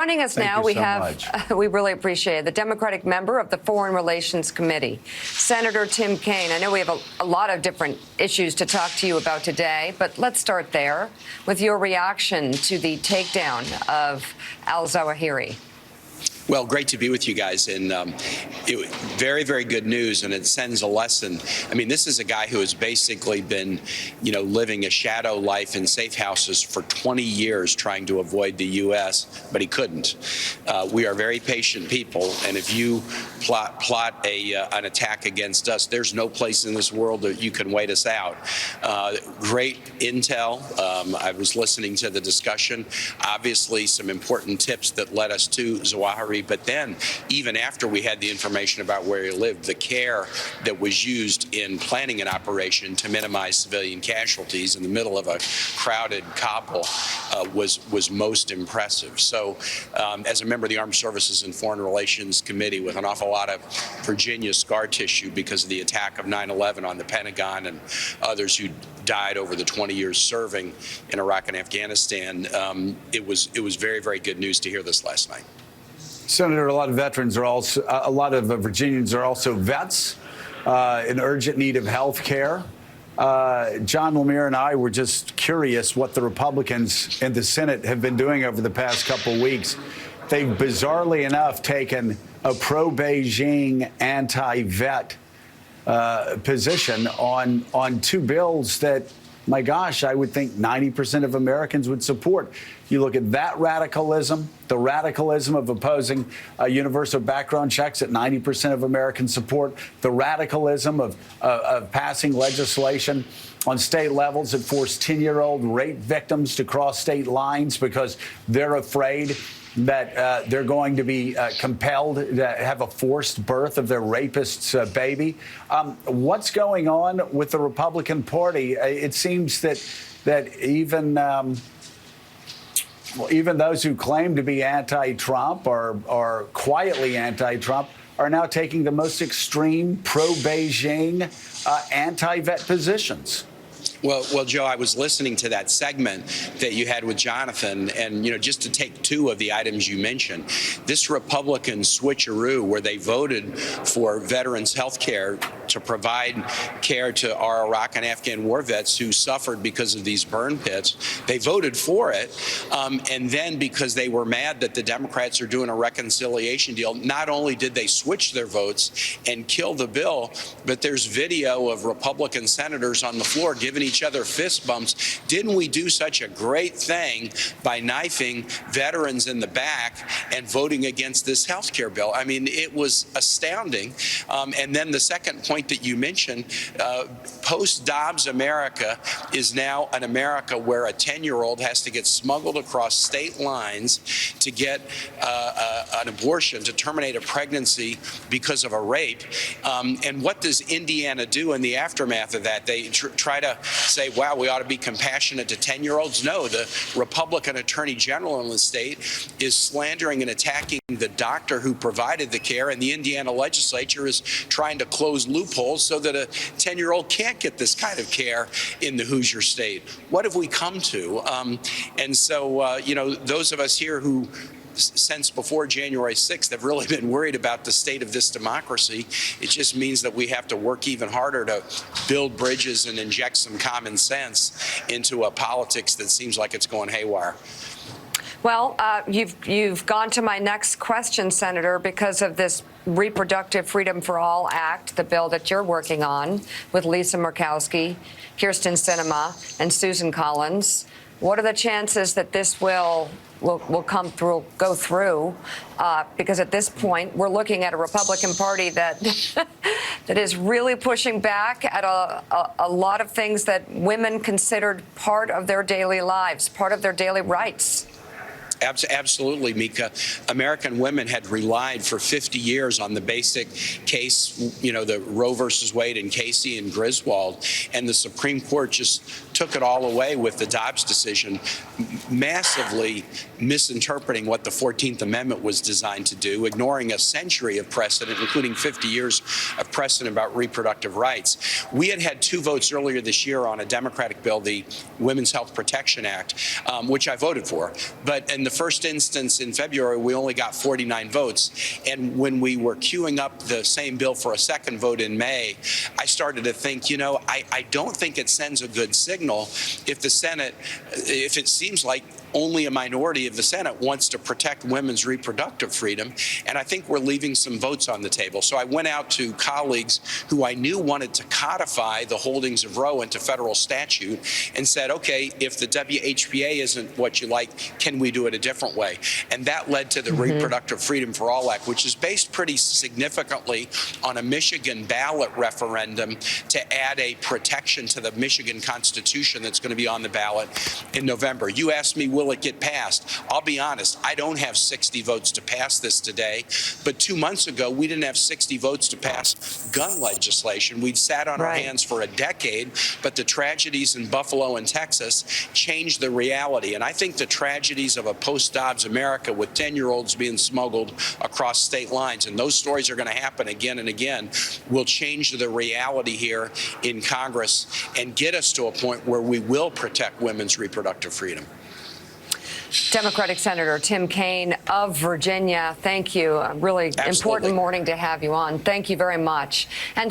Joining us now, we really appreciate it, the Democratic member of the Foreign Relations Committee, Senator Tim Kaine. I know we have a lot of different issues to talk to you about today, but let's start there with your reaction to the takedown of al-Zawahiri. Well, great to be with you guys, and very, very good news, and it sends a lesson. I mean, this is a guy who has basically been, living a shadow life in safe houses for 20 years trying to avoid the U.S., but he couldn't. We are very patient people, and if you plot an attack against us, there's no place in this world that you can wait us out. Great intel. I was listening to the discussion. Obviously, some important tips that led us to Zawahiri. But then, even after we had the information about where he lived, the care that was used in planning an operation to minimize civilian casualties in the middle of a crowded Kabul was most impressive. So, as a member of the Armed Services and Foreign Relations Committee with an awful lot of Virginia scar tissue because of the attack of 9/11 on the Pentagon and others who died over the 20 years serving in Iraq and Afghanistan, it was very, very good news to hear this last night. Senator, a lot of veterans are also, a lot of Virginians are also vets in urgent need of health care. John Lemire and I were just curious what the Republicans in the Senate have been doing over the past couple of weeks. They've bizarrely enough taken a pro-Beijing, anti-vet position on two bills that, my gosh, I would think 90% of Americans would support. You look at that radicalism, the radicalism of opposing universal background checks that 90% of Americans support, the radicalism of passing legislation on state levels that force 10-year-old rape victims to cross state lines because they're afraid that they're going to be compelled to have a forced birth of their rapist's baby. What's going on with the Republican Party? It seems that even those who claim to be anti-Trump or quietly anti-Trump are now taking the most extreme pro-Beijing anti-vet positions. Well, Joe, I was listening to that segment that you had with Jonathan, and, just to take two of the items you mentioned, this Republican switcheroo where they voted for veterans' health care to provide care to our Iraq and Afghan war vets who suffered because of these burn pits. They voted for it, and then because they were mad that the Democrats are doing a reconciliation deal, not only did they switch their votes and kill the bill, but there's video of Republican senators on the floor giving each other fist bumps. Didn't we do such a great thing by knifing veterans in the back and voting against this health care bill? I mean, it was astounding. And then the second point that you mentioned, post-Dobbs America is now an America where a 10-year-old has to get smuggled across state lines to get an abortion, to terminate a pregnancy because of a rape. And what does Indiana do in the aftermath of that? They try to say, wow, we ought to be compassionate to 10-year-olds. No, the Republican Attorney General in the state is slandering and attacking the doctor who provided the care, and the Indiana legislature is trying to close loopholes so that a 10-year-old can't get this kind of care in the Hoosier state. What have we come to? And so, those of us here who since before January 6th have really been worried about the state of this democracy. It just means that we have to work even harder to build bridges and inject some common sense into a politics that seems like it's going haywire. Well, you've gone to my next question, Senator, because of this Reproductive Freedom for All Act, the bill that you're working on with Lisa Murkowski, Kirsten Sinema, and Susan Collins. What are the chances that this will go through? Because at this point, we're looking at a Republican Party that that is really pushing back at a lot of things that women considered part of their daily lives, part of their daily rights. Absolutely, Mika. American women had relied for 50 years on the basic case, the Roe versus Wade and Casey and Griswold, and the Supreme Court just took it all away with the Dobbs decision, massively misinterpreting what the 14th Amendment was designed to do, ignoring a century of precedent, including 50 years of precedent about reproductive rights. We had 2 votes earlier this year on a Democratic bill, the Women's Health Protection Act, which I voted for. But in the first instance in February, we only got 49 votes. And when we were queuing up the same bill for a second vote in May, I started to think, you know, I don't think it sends a good signal if the Senate, if it seems like only a minority of the Senate wants to protect women's reproductive freedom. And I think we're leaving some votes on the table. So I went out to colleagues who I knew wanted to codify the holdings of Roe into federal statute and said, okay, if the WHPA isn't what you like, can we do it a different way? And that led to the Reproductive Freedom for All Act, which is based pretty significantly on a Michigan ballot referendum to add a protection to the Michigan Constitution that's going to be on the ballot in November. You asked me, will it get passed? I'll be honest, I don't have 60 votes to pass this today, but 2 months ago, we didn't have 60 votes to pass gun legislation. We'd sat on our hands for a decade, but the tragedies in Buffalo and Texas changed the reality. And I think the tragedies of a post-Dobbs America with 10-year-olds being smuggled across state lines, and those stories are going to happen again and again, will change the reality here in Congress and get us to a point where we will protect women's reproductive freedom. Democratic Senator Tim Kaine of Virginia, thank you. A really important morning to have you on. Thank you very much. And